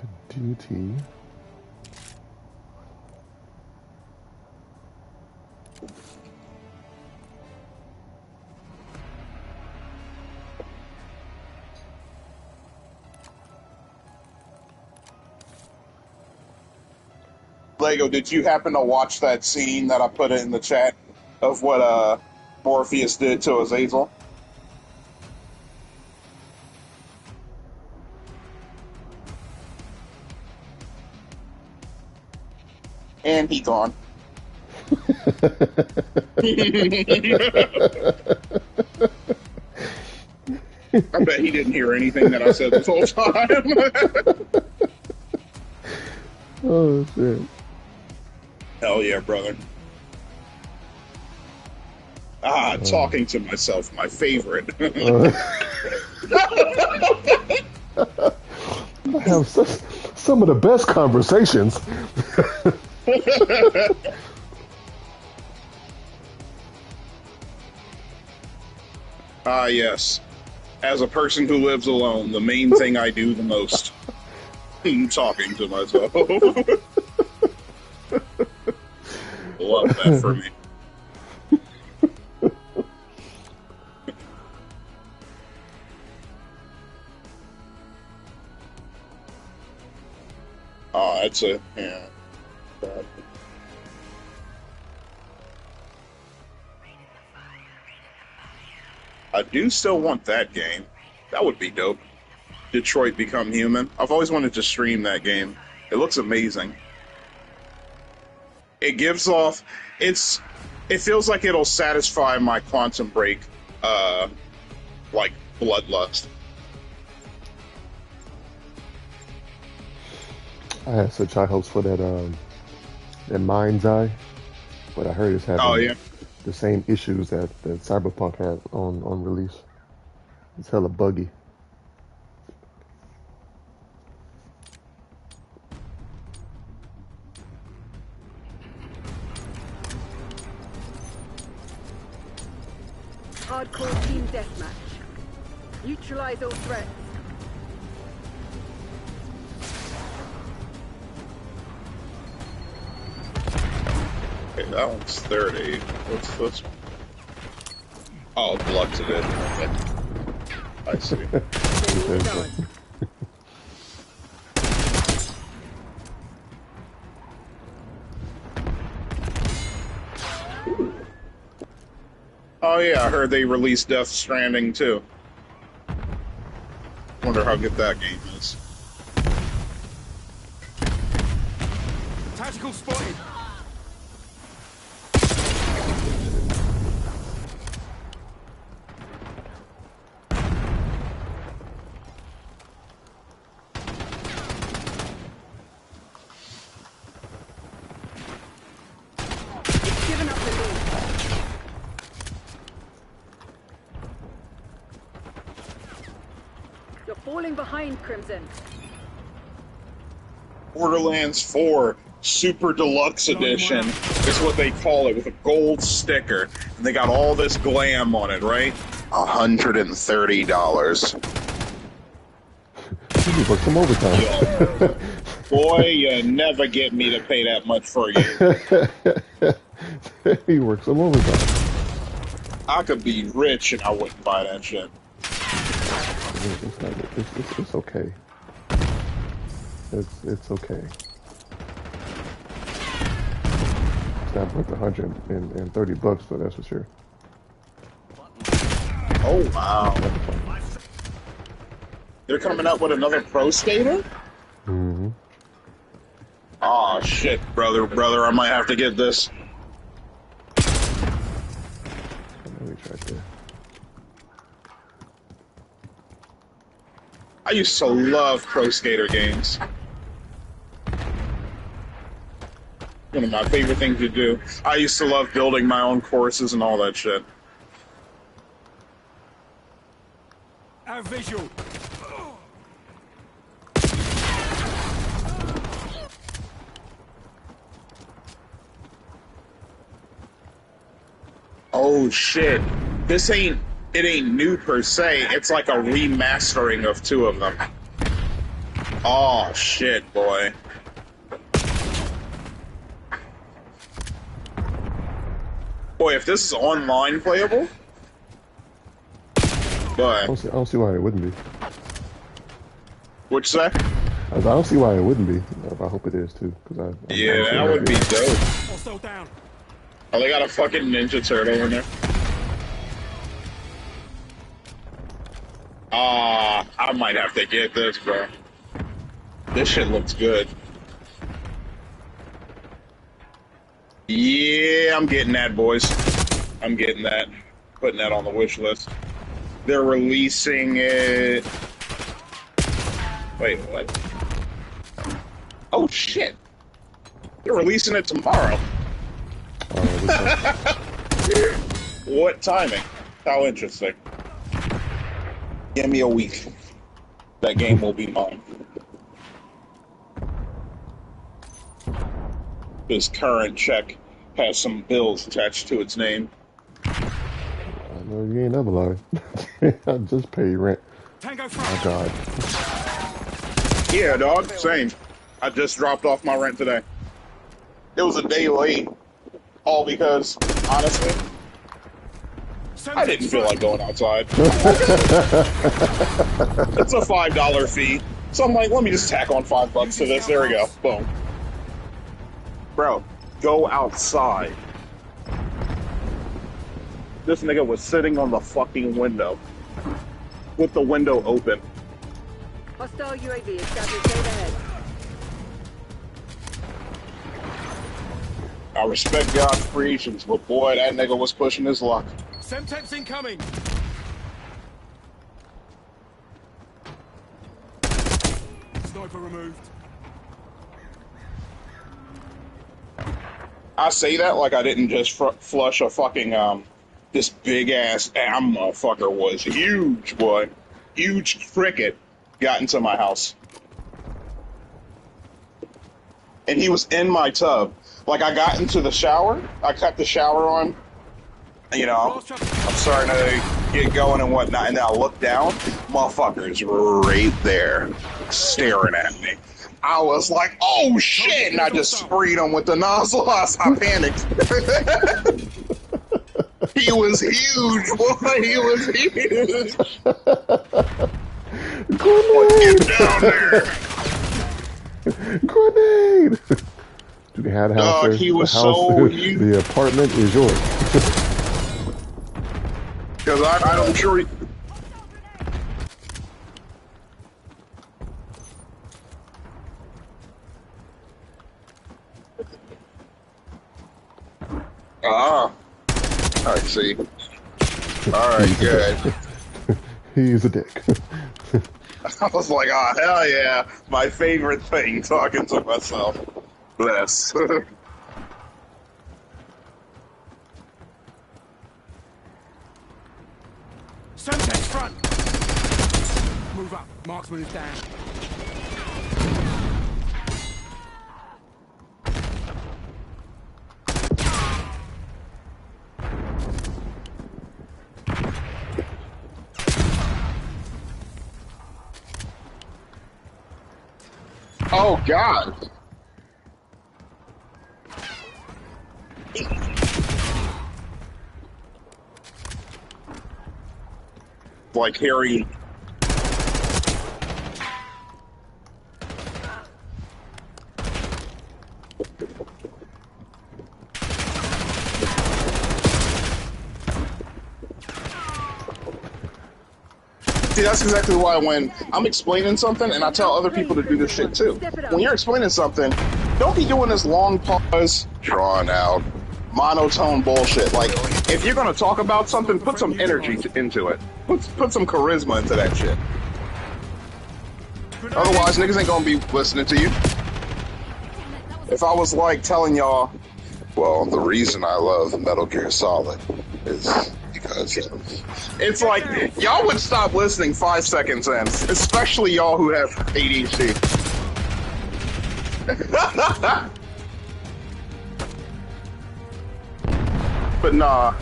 of duty. Lego, did you happen to watch that scene that I put in the chat of what Morpheus did to Azazel? And he gone. I bet he didn't hear anything that I said this whole time. Oh, shit. Hell yeah, brother. Talking to myself, my favorite. I have some of the best conversations. Yes. As a person who lives alone, the main thing I do the most, talking to myself. Love that for me. Oh, that's a, yeah. I do still want that game. That would be dope. Detroit Become Human. I've always wanted to stream that game. It looks amazing. It gives off... It feels like it'll satisfy my Quantum Break, like, bloodlust. I had such high hopes for that Mind's Eye, but I heard it's having the same issues that Cyberpunk had on release. It's hella buggy. Hardcore team deathmatch. Neutralize all threats. Okay, that one's 30. What's this one? Oh, Blood Division. I see. Oh yeah, I heard they released Death Stranding too. Wonder how good that game is. Tactical spotted. Falling behind, Crimson. Borderlands 4 Super Deluxe Edition is what they call it, with a gold sticker. And they got all this glam on it, right? $130. You work some overtime. Boy, you never get me to pay that much for you. He works some overtime. I could be rich and I wouldn't buy that shit. It's okay. It's okay. It's not worth $130, but that's for sure. Oh wow! They're coming out with another Pro Skater? Mm-hmm. Oh shit, brother, I might have to get this. Let me try there. I used to love Pro Skater games. One of my favorite things to do. I used to love building my own courses and all that shit. Our visual. Oh shit. It ain't new per se, it's like a remastering of two of them. Oh, shit, boy. Boy, if this is online playable... Boy. I don't see why it wouldn't be. What'd you say? I don't see why it wouldn't be. I hope it is, too. Yeah, that would be dope. Hostile down. Oh, they got a fucking Ninja Turtle in there. I might have to get this, bro. This shit looks good. Yeah, I'm getting that, boys. I'm getting that. Putting that on the wish list. They're releasing it... Wait, what? Oh, shit. They're releasing it tomorrow. What timing? How interesting. Give me a week. That game will be mine. This current check has some bills attached to its name. I know you ain't never lying. I just pay rent. Tango front. Oh, God. Yeah, dog. Same. I just dropped off my rent today. It was a day late. All because, honestly, I didn't feel like going outside. It's a $5 fee. So I'm like, let me just tack on $5 to this. There we go. Boom. Bro, go outside. This nigga was sitting on the fucking window. With the window open. Hostile UAV established overhead. I respect God's creations, but boy, that nigga was pushing his luck. Semtex incoming. Sniper removed. I say that like I didn't just flush a fucking, this big-ass AM motherfucker was huge, boy. Huge cricket got into my house. And he was in my tub. Like, I got into the shower, I cut the shower on, you know, I'm starting to get going and whatnot, and then I look down, motherfucker's right there, staring at me. I was like, oh shit, and I just sprayed him with the nozzle. I panicked. He was huge, boy, he was huge. Grenade! Get down there. Grenade! Do they have a house there? He was the house, so huge. The apartment is yours. Because I'm sure he... I see. Alright, good. He's a dick. I was like, oh, hell yeah. My favorite thing, talking to myself. Bless. Semtex front. Move up. Marksman is down. Oh, God. Like Harry. See, that's exactly why when I'm explaining something, and I tell other people to do this shit too. When you're explaining something, don't be doing this long pause, drawn out, monotone bullshit. Like, if you're gonna talk about something, put some energy into it. Put some charisma into that shit. Otherwise, niggas ain't gonna be listening to you. If I was like telling y'all, well, the reason I love Metal Gear Solid is because it's like y'all would stop listening 5 seconds in, especially y'all who have ADHD. But nah,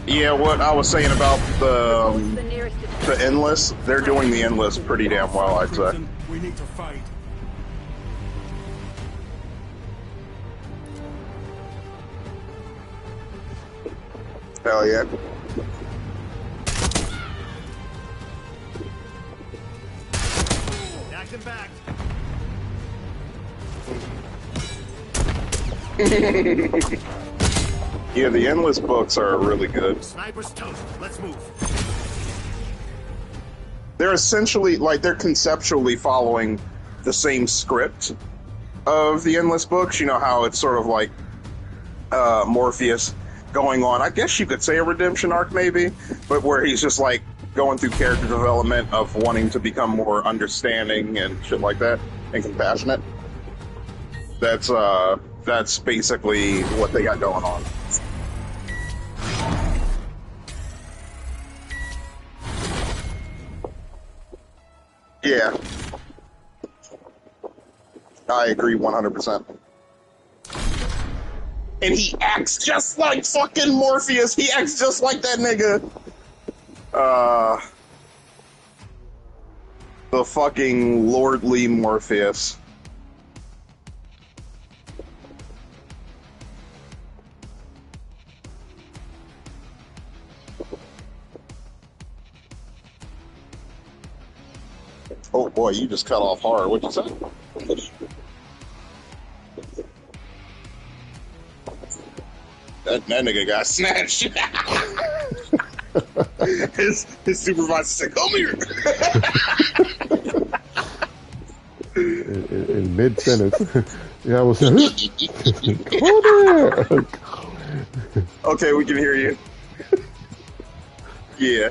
yeah, what I was saying about the endless, they're doing the endless pretty damn well, I'd say. We need to fade. Hell yeah. Action back. Yeah, the endless books are really good. Sniper's toast. Let's move. They're essentially, like, they're conceptually following the same script of the endless books. You know how it's sort of like Morpheus going on, I guess you could say a redemption arc maybe, but where he's just like going through character development of wanting to become more understanding and shit like that, and compassionate. That's basically what they got going on. Yeah. I agree 100%. And he acts just like fucking Morpheus. He acts just like that nigga. The fucking lordly Morpheus. Oh boy, you just cut off hard. What'd you say? That nigga got snatched. his supervisor said, "Come here." in mid sentence, yeah, I was saying, "Come there." Okay, we can hear you. Yeah.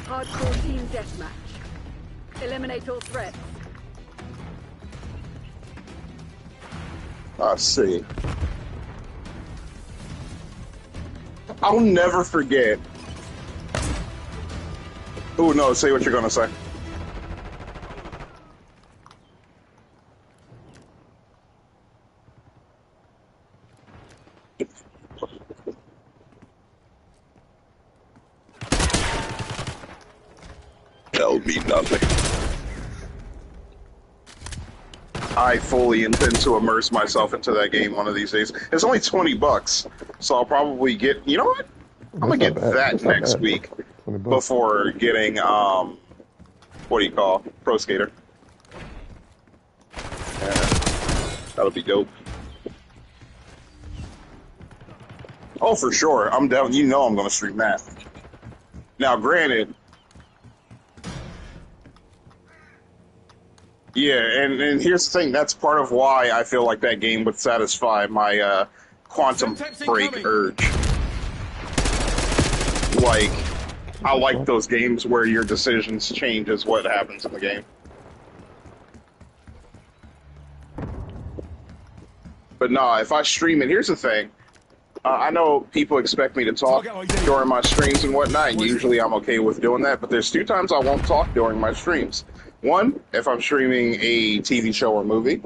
Hardcore team deathmatch. Eliminate all threats. I see. I'll never forget. Oh no, say what you're gonna say. Tell me nothing. I fully intend to immerse myself into that game one of these days. It's only $20, so I'll probably get. You know what? I'm gonna get that next week before getting what do you call Pro Skater? Yeah, that'll be dope. Oh, for sure. I'm down. You know I'm gonna stream that. Now, granted. Yeah, and here's the thing, that's part of why I feel like that game would satisfy my quantum break urge. Like, I like those games where your decisions changes what happens in the game. But nah, if I stream it, here's the thing. I know people expect me to talk during my streams and whatnot, and usually I'm okay with doing that, but there's 2 times I won't talk during my streams. One, if I'm streaming a TV show or movie.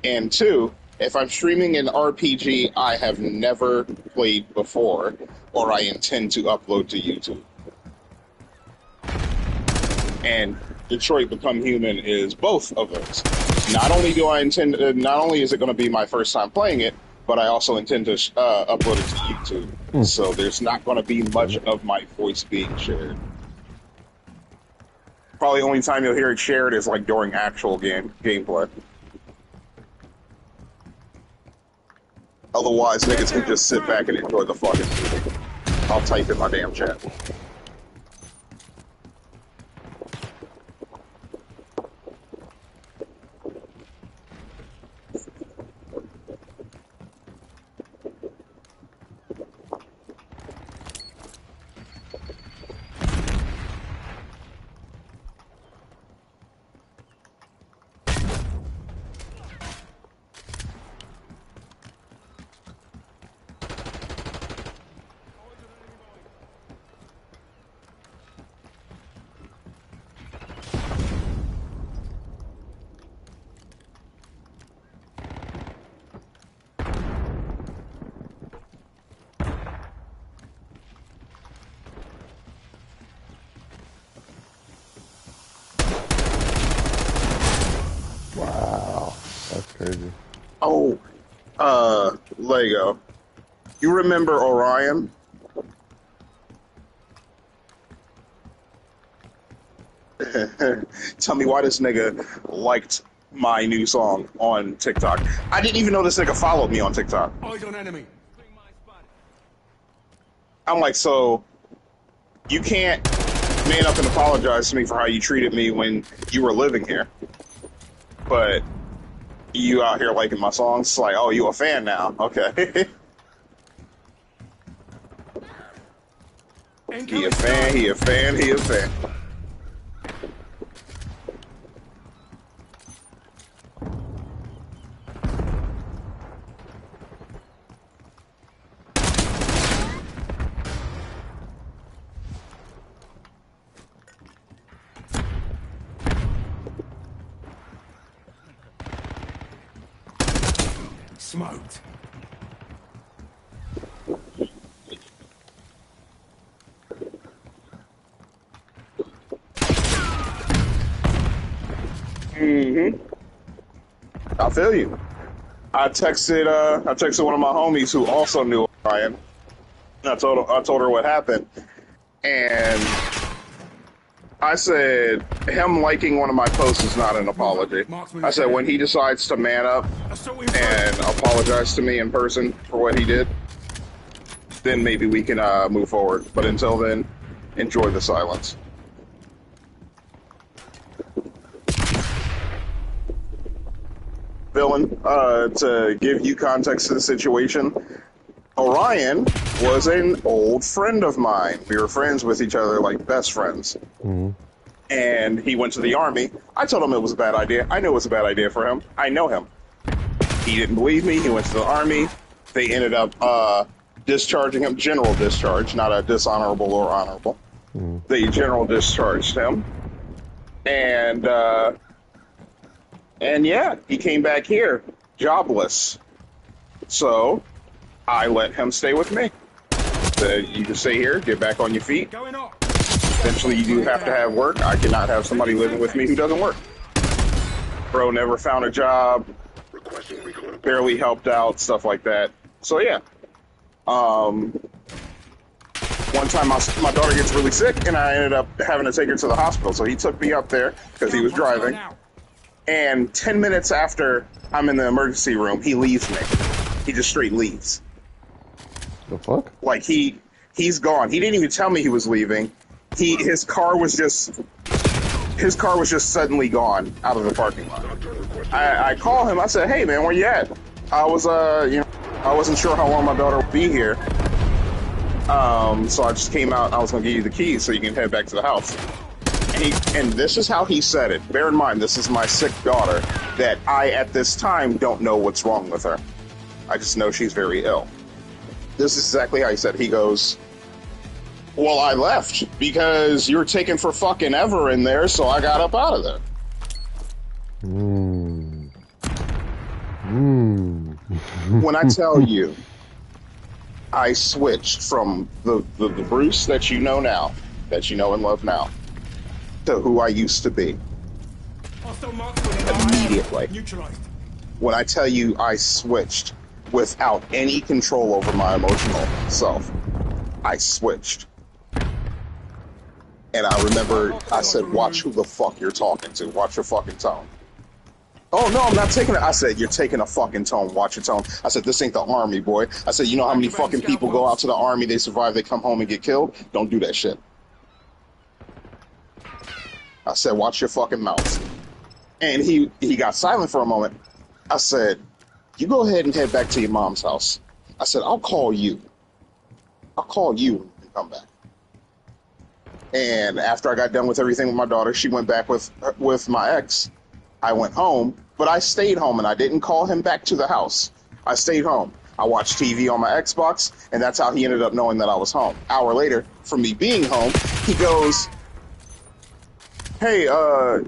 And 2, if I'm streaming an RPG I have never played before, or I intend to upload to YouTube. And Detroit Become Human is both of those. Not only is it going to be my first time playing it, but I also intend to upload it to YouTube. So there's not going to be much of my voice being shared. Probably the only time you'll hear it shared is like during actual gameplay. Otherwise, niggas can just sit back and enjoy the fucking movie. I'll type in my damn chat. Lego. You remember Orion? Tell me why this nigga liked my new song on TikTok. I didn't even know this nigga followed me on TikTok. Eyes on enemy. I'm like, so you can't man up and apologize to me for how you treated me when you were living here, but you out here liking my songs? It's like, oh, you a fan now? Okay. He a fan, he a fan, he a fan. Smoked. I feel you. I texted one of my homies who also knew Ryan. I told her what happened, and I said him liking one of my posts is not an apology. I said when he decides to man up and apologize to me in person for what he did, then maybe we can move forward. But until then, enjoy the silence. Villain, to give you context to the situation, Orion was an old friend of mine. We were friends with each other, like best friends. Mm-hmm. And he went to the army. I told him it was a bad idea. I knew it was a bad idea for him. I know him. He didn't believe me. He went to the army. They ended up discharging him. General discharge, not a dishonorable or honorable. Mm-hmm. They general discharged him. And yeah, he came back here, jobless. So I let him stay with me. Said, you can stay here, get back on your feet. Going up. Eventually you do have to have work. I cannot have somebody living with me who doesn't work. Bro never found a job, barely helped out, stuff like that. So yeah. One time my daughter gets really sick and I ended up having to take her to the hospital. So he took me up there because he was driving. And 10 minutes after I'm in the emergency room, he leaves me. He just straight leaves. The fuck? Like he's gone. He didn't even tell me he was leaving. His car was just suddenly gone out of the parking lot. I call him. I said, "Hey man, where you at?" I was I wasn't sure how long my daughter would be here. So I just came out. I was gonna give you the keys so you can head back to the house. And this is how he said it. Bear in mind, this is my sick daughter that I, at this time, don't know what's wrong with her. I just know she's very ill. This is exactly how he said it. He goes, well, I left because you were taking for fucking ever in there, so I got up out of there. When I tell you, I switched from the Bruce that you know now, that you know and love now, to who I used to be. Immediately. When I tell you I switched without any control over my emotional self, I switched. And I remember I said, watch who the fuck you're talking to. Watch your fucking tone. Oh, no, I'm not taking it. I said, you're taking a fucking tone. Watch your tone. I said, this ain't the army, boy. I said, you know how many fucking people go out to the army, they survive, they come home and get killed? Don't do that shit. I said, watch your fucking mouth. And he got silent for a moment. I said, you go ahead and head back to your mom's house. I said, I'll call you. I'll call you when you come back. And after I got done with everything with my daughter, she went back with my ex. I went home, but I stayed home and I didn't call him back to the house. I stayed home. I watched TV on my Xbox, and that's how he ended up knowing that I was home. Hour later, from me being home, he goes, hey, I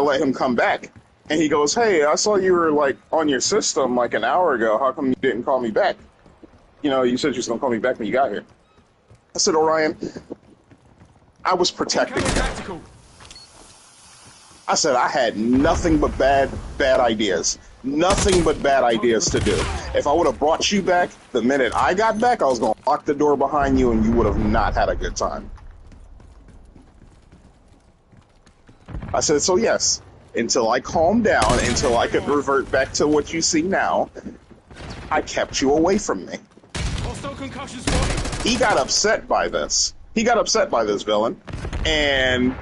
let him come back. And he goes, hey, I saw you were, like, on your system, like, an hour ago. How come you didn't call me back? You know, you said you was going to call me back when you got here. I said, Orion, I was protecting you. I said I had nothing but bad ideas. Nothing but bad ideas to do. If I would have brought you back the minute I got back, I was going to lock the door behind you and you would have not had a good time. I said, so yes, until I calmed down, until I could revert back to what you see now, I kept you away from me. He got upset by this. He got upset by this villain. And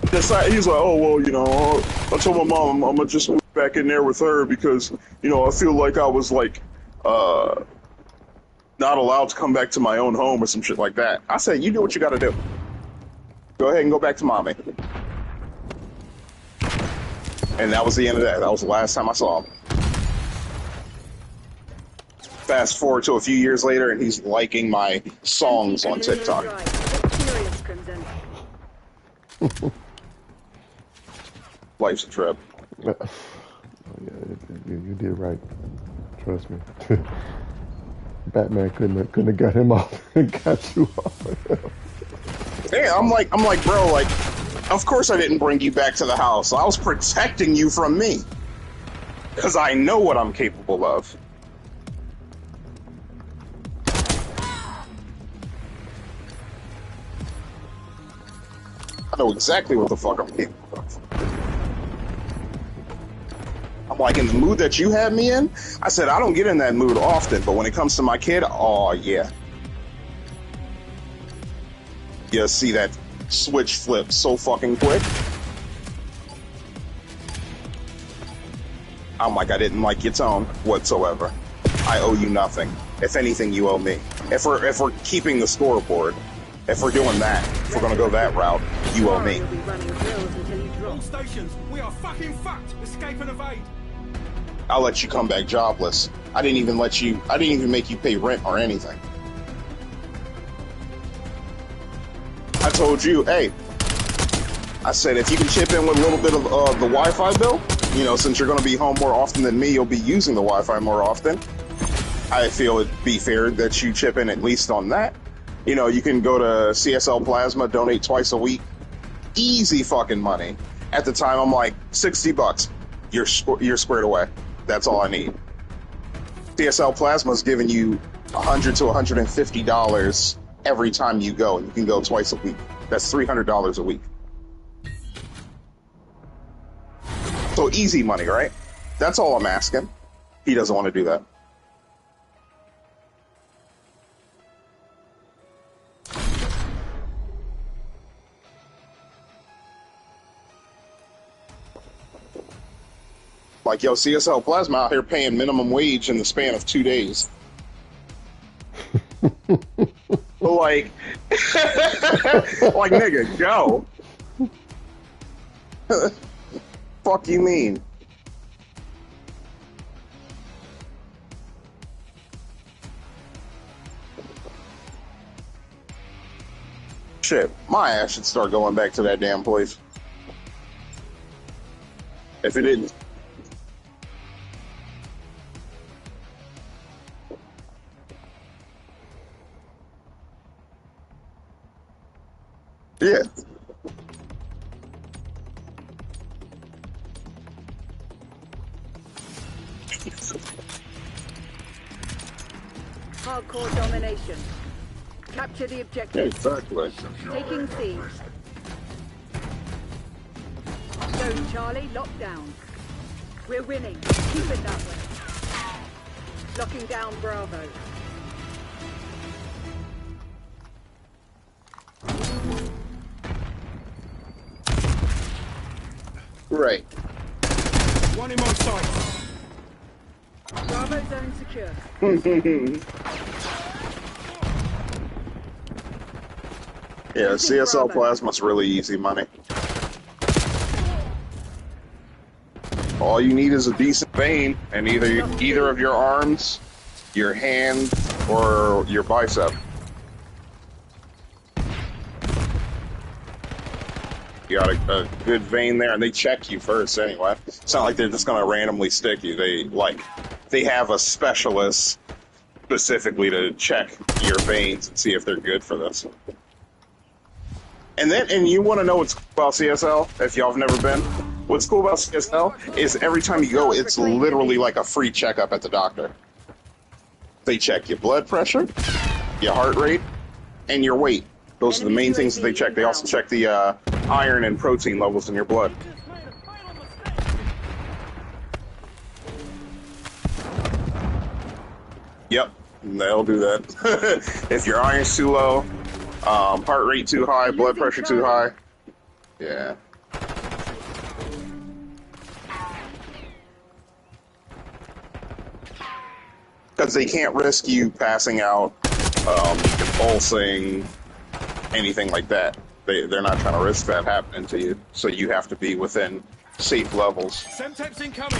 decided, he's like, oh, well, you know, I told my mom I'm going to just move back in there with her because, you know, I feel like I was, like, not allowed to come back to my own home or some shit like that. I said, you do what you got to do. Go ahead and go back to mommy. And that was the end of that. That was the last time I saw him. Fast forward to a few years later, and he's liking my songs on TikTok. Life's a trip. Oh, yeah, you did right. Trust me. Batman couldn't have got him off and got you off. Yeah, I'm like, bro, like, of course I didn't bring you back to the house. I was protecting you from me. Because I know what I'm capable of. I know exactly what the fuck I'm capable of. I'm like, in the mood that you have me in, I said, I don't get in that mood often, but when it comes to my kid, oh, yeah. You see that switch flip so fucking quick. I'm like, I didn't like your tone whatsoever. I owe you nothing. If anything, you owe me. If we're keeping the scoreboard, if we're doing that, if we're gonna go that route, you owe me. All stations, we are fucking fucked. Escape and evade. I'll let you come back jobless. I didn't even make you pay rent or anything. I told you, hey, I said, if you can chip in with a little bit of the Wi-Fi bill, you know, since you're going to be home more often than me, you'll be using the Wi-Fi more often. I feel it'd be fair that you chip in at least on that. You know, you can go to CSL Plasma, donate twice a week. Easy fucking money. At the time, I'm like, $60. You're squared away. That's all I need. CSL Plasma's giving you $100 to $150 every time you go, and you can go twice a week. That's $300 a week. So easy money, right? That's all I'm asking. He doesn't want to do that. Like, yo, CSL Plasma out here paying minimum wage in the span of 2 days. Like, like, nigga, go. Fuck you mean? Shit, my ass should start going back to that damn place. If it didn't. Yeah. Hardcore domination. Capture the objective. Yeah, exactly. Taking C. Go, Charlie, lock down. We're winning. Keep it that way. Locking down Bravo. Right. One in my sight. Bravo zone secure. Yeah, CSL Plasma's really easy money. All you need is a decent vein, and either of your arms, your hand, or your bicep. You got a good vein there, and they check you first anyway. It's not like they're just gonna randomly stick you. They have a specialist specifically to check your veins and see if they're good for this. And you want to know what's about CSL if y'all have never been? What's cool about CSL is every time you go, it's literally like a free checkup at the doctor. They check your blood pressure, your heart rate, and your weight. Those are the main things that they check. They also check the iron and protein levels in your blood. Yep, they'll do that. If your iron's too low, heart rate too high, blood pressure too high, yeah. Because they can't risk you passing out, convulsing, anything like that. They're not trying to risk that happening to you. So you have to be within safe levels. Semtex incoming.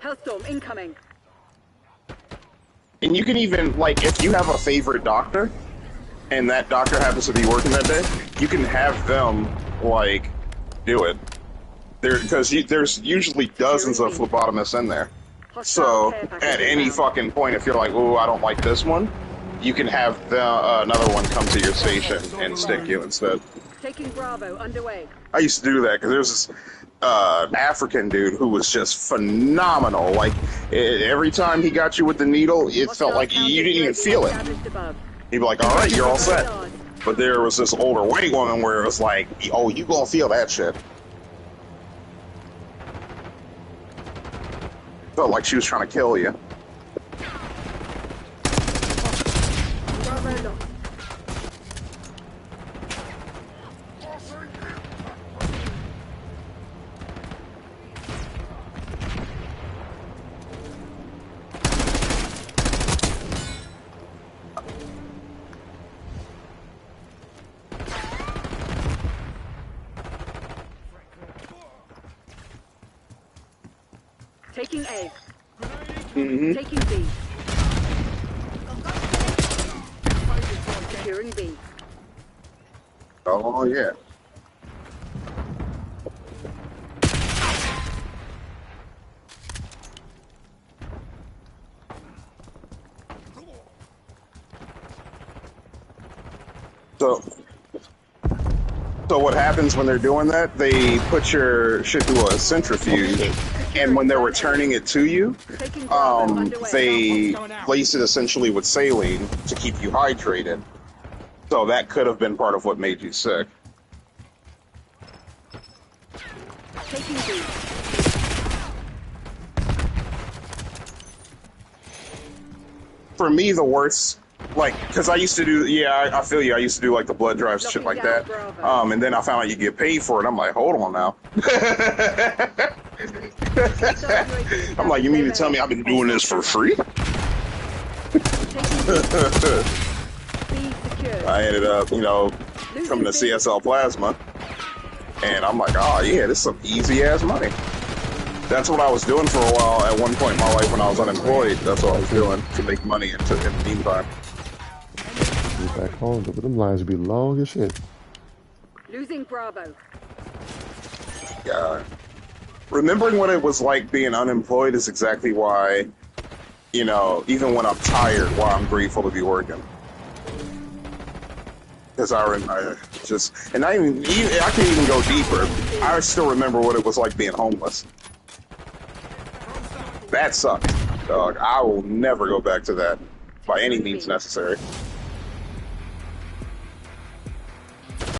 Hellstorm incoming. And you can even, like, if you have a favorite doctor, and that doctor happens to be working that day, you can have them, like, do it. Because there's usually dozens of phlebotomists in there. So, at any fucking point, if you're like, ooh, I don't like this one, you can have another one come to your station and stick you instead. Taking Bravo underway. I used to do that because there was this African dude who was just phenomenal. Like, every time he got you with the needle, it felt like you didn't even feel it. He'd be like, all right, you're all set. But there was this older white woman where it was like, oh, you gonna feel that shit. Felt like she was trying to kill you. Taking A. Mm-hmm. Taking B. Securing B. Oh, yeah. So what happens when they're doing that? They put your shit through a centrifuge, and when they're returning it to you, they lace it essentially with saline to keep you hydrated. So that could have been part of what made you sick. Taking B. For me, the worst, like, because I used to do, yeah, I feel you, I used to do, like, the blood drives and shit like that, and then I found out you get paid for it, I'm like, hold on now. I'm like, you mean to tell me I've been doing this for free? I ended up, you know, coming to CSL Plasma, and I'm like, oh yeah, this is some easy-ass money. That's what I was doing for a while at one point in my life when I was unemployed. That's what I was doing to make money in the meantime. Get back home, but them lines would be long as shit. Losing Bravo. Yeah. Remembering what it was like being unemployed is exactly why, you know, even when I'm tired, why I'm grateful to be working. Because I just, and I can even go deeper. I still remember what it was like being homeless. That sucked, dog. I will never go back to that by any means necessary.